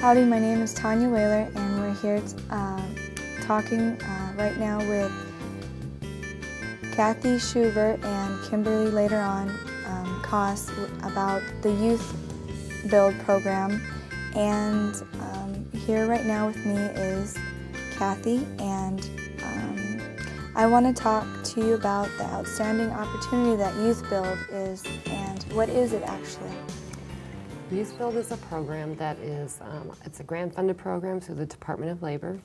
Howdy, my name is Tanya Whaler, and we're here talking right now with Kathy Schubert and Kimberly later on, Koss, about the YouthBuild program. And here right now with me is Kathy, and I want to talk to you about the outstanding opportunity that YouthBuild is, and what is it actually? YouthBuild is a program that is, it's a grant-funded program through the Department of Labor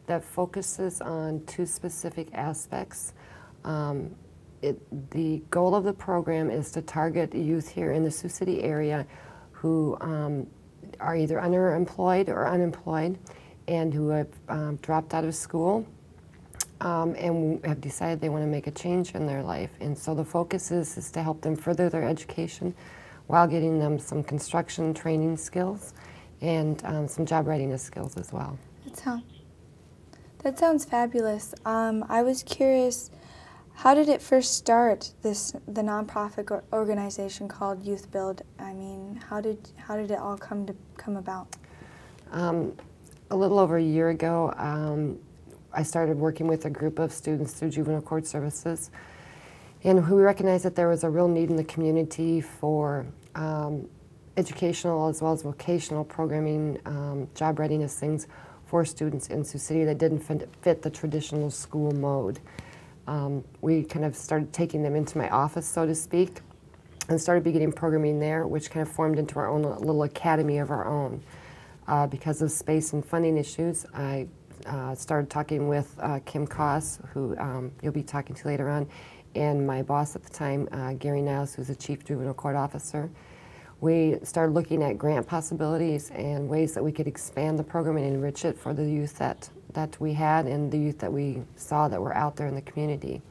that focuses on two specific aspects. The goal of the program is to target youth here in the Sioux City area who are either underemployed or unemployed and who have dropped out of school and have decided they want to make a change in their life. And so the focus is to help them further their education while getting them some construction training skills and some job readiness skills as well. That sounds fabulous. I was curious, how did it first start, the nonprofit organization called YouthBuild? I mean, how did it all come about? A little over a year ago, I started working with a group of students through Juvenile Court Services, and we recognized that there was a real need in the community for educational as well as vocational programming, job readiness things for students in Sioux City that didn't fit the traditional school mode. We kind of started taking them into my office, so to speak, and started beginning programming there, which kind of formed into our own little academy of our own. Because of space and funding issues, I started talking with Kim Koss, who you'll be talking to later on, and my boss at the time, Gary Niles, who's the Chief Juvenile Court Officer. We started looking at grant possibilities and ways that we could expand the program and enrich it for the youth that we had and the youth that we saw that were out there in the community.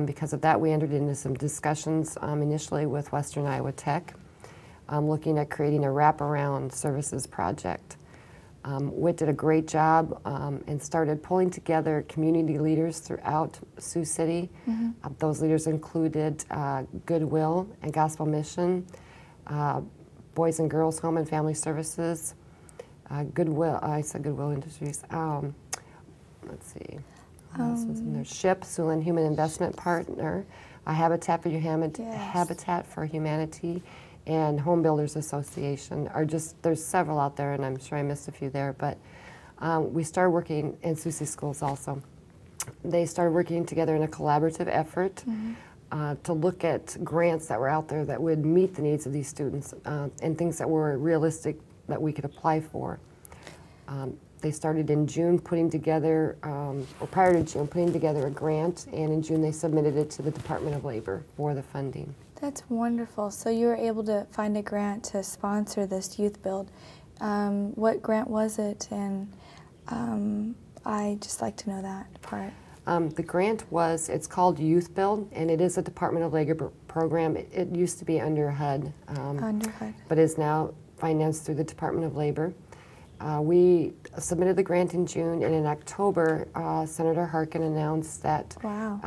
Because of that, we entered into some discussions initially with Western Iowa Tech, looking at creating a wraparound services project. WIT did a great job and started pulling together community leaders throughout Sioux City. Mm-hmm. Those leaders included Goodwill and Gospel Mission, Boys and Girls Home and Family Services, Goodwill, I said Goodwill Industries, let's see, what else was in there? SHIP, Siouxland Human Investment Partner, Habitat for Humanity, and Home Builders Association there's several out there, and I'm sure I missed a few there, but we started working in Sioux City schools also. They started working together in a collaborative effort. Mm-hmm. To look at grants that were out there that would meet the needs of these students and things that were realistic that we could apply for. They started in June putting together, or prior to June, putting together a grant, and in June they submitted it to the Department of Labor for the funding. That's wonderful. So you were able to find a grant to sponsor this YouthBuild. What grant was it? And I'd just like to know that part. The grant it's called YouthBuild, and it is a Department of Labor program. It used to be under HUD, but is now financed through the Department of Labor. We submitted the grant in June, and in October, Senator Harkin announced that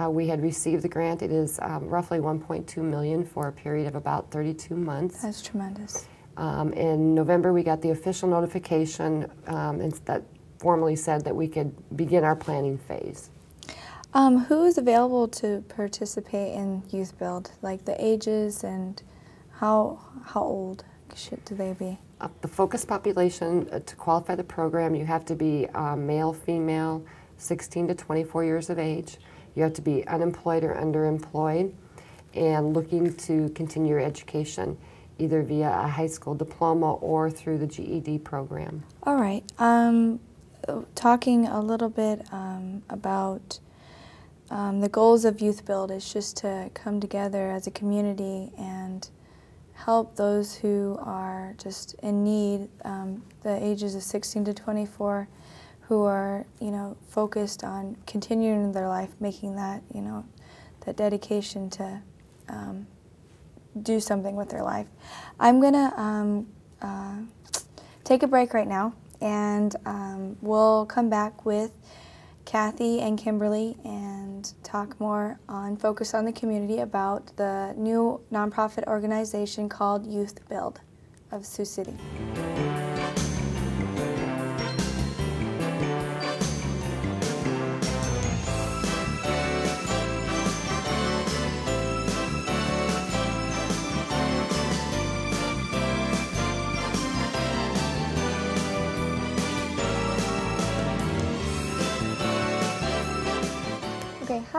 we had received the grant. It is roughly $1.2 million for a period of about 32 months. That's tremendous. In November, we got the official notification that formally said that we could begin our planning phase. Who is available to participate in YouthBuild? Like the ages and how old do they be? The focus population, to qualify the program, you have to be male, female, 16 to 24 years of age. You have to be unemployed or underemployed and looking to continue your education, either via a high school diploma or through the GED program. All right. Talking a little bit about the goals of YouthBuild is just to come together as a community and help those who are just in need, the ages of 16 to 24, who are, focused on continuing their life, making that, that dedication to do something with their life. I'm gonna take a break right now, and we'll come back with Kathy and Kimberly and talk more on Focus on the Community about the new nonprofit organization called YouthBuild of Sioux City.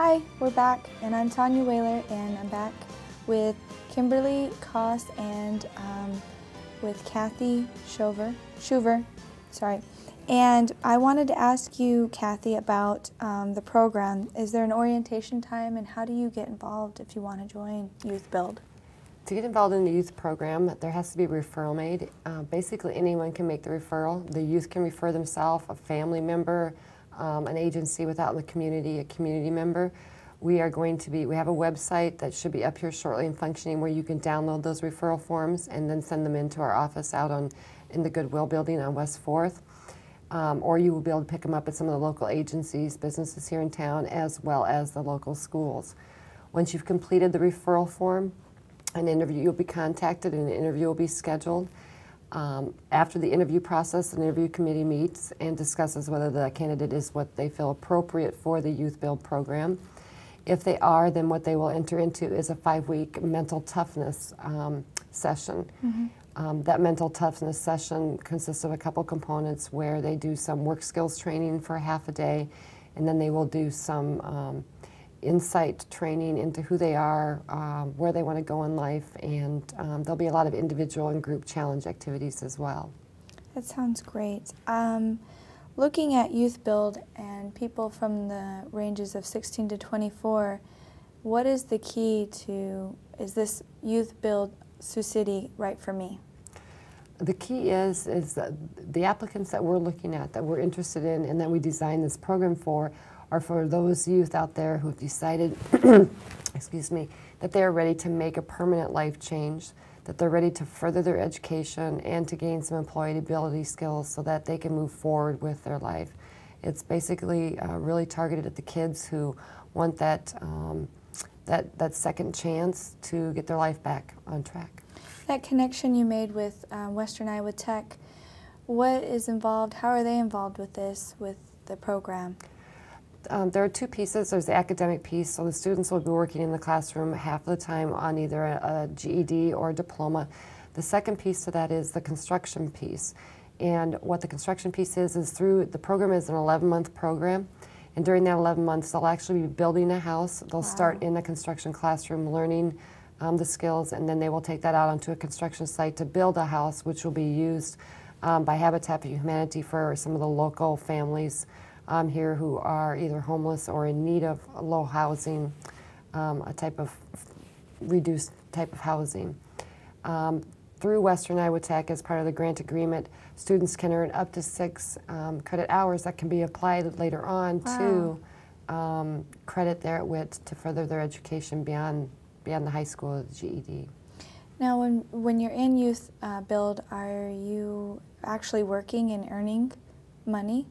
Hi, we're back, and I'm Tanya Whaler, and I'm back with Kimberly Koss and with Kathy Shuver, sorry. And I wanted to ask you, Kathy, about the program. Is there an orientation time, and how do you get involved if you want to join YouthBuild? To get involved in the youth program, there has to be a referral made. Basically, anyone can make the referral. The youth can refer themselves, a family member, an agency without in the community, a community member. We have a website that should be up here shortly and functioning where you can download those referral forms and then send them into our office out in the Goodwill building on West 4th. Or you will be able to pick them up at some of the local agencies, businesses here in town, as well as the local schools. Once you've completed the referral form, you'll be contacted and an interview will be scheduled. After the interview process, an interview committee meets and discusses whether the candidate is what they feel appropriate for the YouthBuild program. If they are, then what they will enter into is a 5-week mental toughness session. Mm-hmm. That mental toughness session consists of a couple components where they do some work skills training for half a day, and then they will do some insight training into who they are, where they want to go in life, and there'll be a lot of individual and group challenge activities as well. That sounds great. Looking at YouthBuild and people from the ranges of 16 to 24, what is the key to, is this YouthBuild Sioux City right for me? The key is that the applicants that we're looking at, that we're interested in, and that we designed this program for, are for those youth out there who've decided, excuse me, that they are ready to make a permanent life change, that they're ready to further their education and to gain some employability skills so that they can move forward with their life. It's basically really targeted at the kids who want that second chance to get their life back on track. That connection you made with Western Iowa Tech, what is involved, how are they involved with this, with the program? There are two pieces. There's the academic piece, so the students will be working in the classroom half of the time on either a GED or a diploma. The second piece to that is the construction piece. And what the construction piece is through, the program is an 11-month program, and during that 11 months they'll actually be building a house. They'll start in a construction classroom learning the skills, and then they will take that out onto a construction site to build a house which will be used by Habitat for Humanity for some of the local families here who are either homeless or in need of low housing, a type of reduced type of housing. Through Western Iowa Tech, as part of the grant agreement, students can earn up to 6 credit hours that can be applied later on to credit their WIT to further their education beyond the high school or the GED. Now, when you're in YouthBuild, are you actually working and earning money?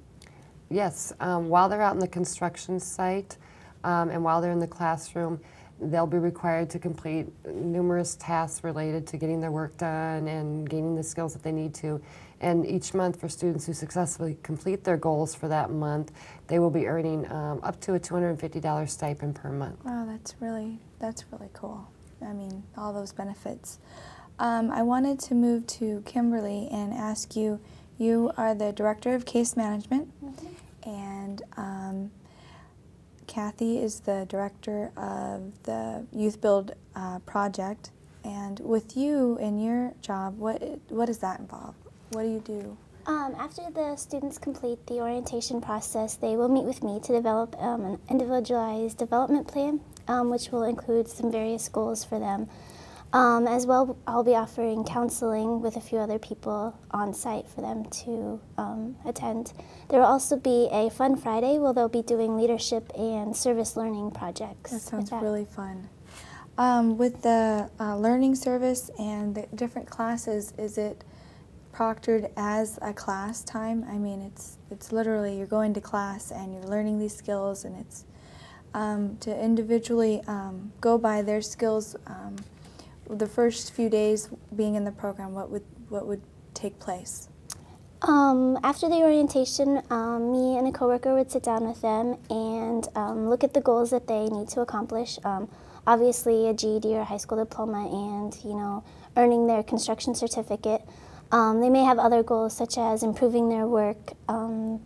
Yes, while they're out in the construction site and while they're in the classroom, they'll be required to complete numerous tasks related to getting their work done and gaining the skills that they need to. And each month, for students who successfully complete their goals for that month, they will be earning up to a $250 stipend per month. Wow, that's really cool. I mean, all those benefits. I wanted to move to Kimberly and ask you, you are the Director of Case Management, and Kathy is the Director of the YouthBuild project. And with you in your job, what does that involve? What do you do? After the students complete the orientation process, they will meet with me to develop an individualized development plan, which will include some various goals for them. As well, I'll be offering counseling with a few other people on site for them to attend. There will also be a Fun Friday where they'll be doing leadership and service learning projects. That sounds really fun. With the learning service and the different classes, is it proctored as a class time? I mean, it's literally you're going to class and you're learning these skills, and it's to individually go by their skills. The first few days being in the program, what would take place? After the orientation, me and a coworker would sit down with them and look at the goals that they need to accomplish. Obviously, a GED or a high school diploma, and earning their construction certificate. They may have other goals such as improving their work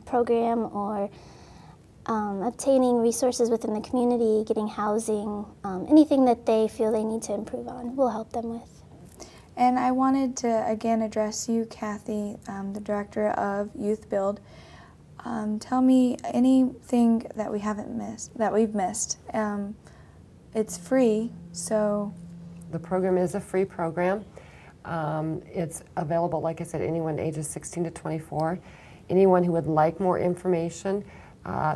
program or obtaining resources within the community, getting housing, anything that they feel they need to improve on, we'll help them with. And I wanted to again address you, Kathy, the director of YouthBuild. Tell me anything that we've missed. It's free, so. The program is a free program. It's available, like I said, anyone ages 16 to 24. Anyone who would like more information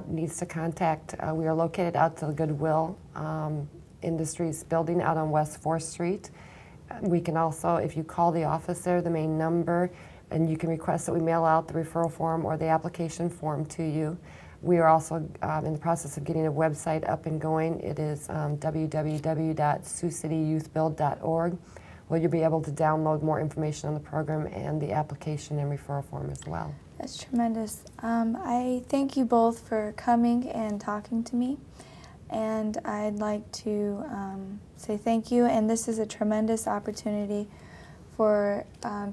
needs to contact. We are located out to the Goodwill Industries building out on West 4th Street. We can also, if you call the office there, the main number, and you can request that we mail out the referral form or the application form to you. We are also in the process of getting a website up and going. It is www.siouxcityyouthbuild.org, where you'll be able to download more information on the program and the application and referral form as well. That's tremendous. I thank you both for coming and talking to me. And I'd like to say thank you, and this is a tremendous opportunity for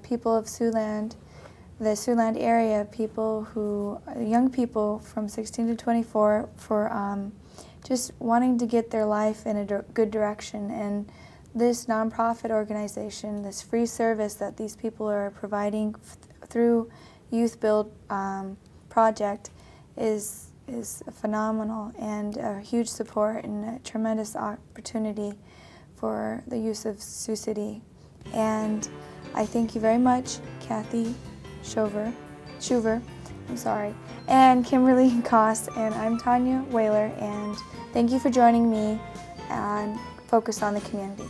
people of Siouxland, the Siouxland area, young people from 16 to 24, for just wanting to get their life in a good direction. And this nonprofit organization, this free service that these people are providing through YouthBuild project is phenomenal and a huge support and a tremendous opportunity for the use of Sioux City. And I thank you very much, Kathy Schuver, and Kimberly Koss, and I'm Tanya Whaler, and thank you for joining me on Focus on the Community.